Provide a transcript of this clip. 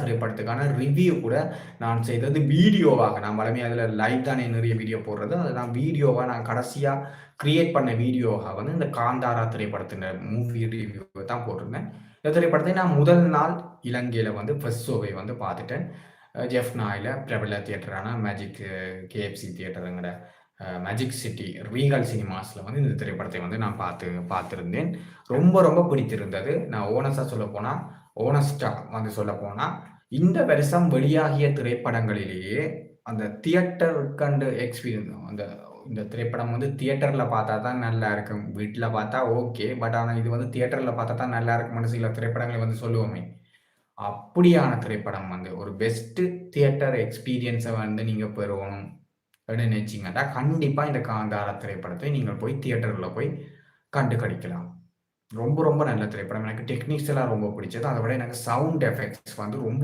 திரைப்படத்துக்கான review கூட நான் செய்தது வீடியோவாக. நான் வழமையா அதில லைவ் தானே நிறைய வீடியோ போடுறது. அத நான் வீடியோவா நான் கடைசியா கிரியேட் பண்ண வீடியோவா வந்து இந்த காந்தாரா திரைப்படத்தின் மூவி ரிவ்யூவ தான் போட்டிருந்தேன். இந்த திரைப்படத்தை நான் முதல் நாள் இலங்கையில வந்து ஃபர்ஸ்ட் ஷோவை வந்து பார்த்துட்டேன். ஜெஃப்னாயில பிரபல தியேட்டரான மேஜிக் கேஎஃப்சி தியேட்டருங்கிற மேஜிக் சிட்டி ரீகல் சினிமாஸ்ல வந்து இந்த திரைப்படத்தை வந்து நான் பார்த்திருந்தேன். ரொம்ப ரொம்ப பிடித்திருந்தது. நான் ஓனஸ்ட்டா வந்து சொல்லப்போனா, இந்த வருஷம் வெளியாகிய திரைப்படங்களிலேயே அந்த தியேட்டர் கண்டு எக்ஸ்பீரியன்ஸ் இந்த திரைப்படம் வந்து தியேட்டர்ல பார்த்தா தான் நல்லா இருக்கும். வீட்ல பார்த்தா ஓகே. பட் ஆனா இது வந்து தியேட்டர்ல பார்த்தா தான் நல்லா இருக்கும்னு சில திரைப்படங்களை வந்து சொல்லுவோமே. அப்படியான திரைப்படம் வந்து ஒரு பெஸ்ட் தியேட்டர் எக்ஸ்பீரியன்ஸ வந்து நீங்க பெறணும் அப்படின்னு நினைச்சீங்கன்னா, கண்டிப்பா இந்த காந்தாரா திரைப்படத்தை நீங்கள் போய் தியேட்டர்ல போய் கண்டு களிக்கலாம். ரொம்ப ரொம்ப நல்ல திரைப்படம். எனக்கு டெக்னிக்ஸ் எல்லாம் ரொம்ப பிடிச்சது. அதை விட எனக்கு சவுண்ட் எஃபெக்ட்ஸ் வந்து ரொம்ப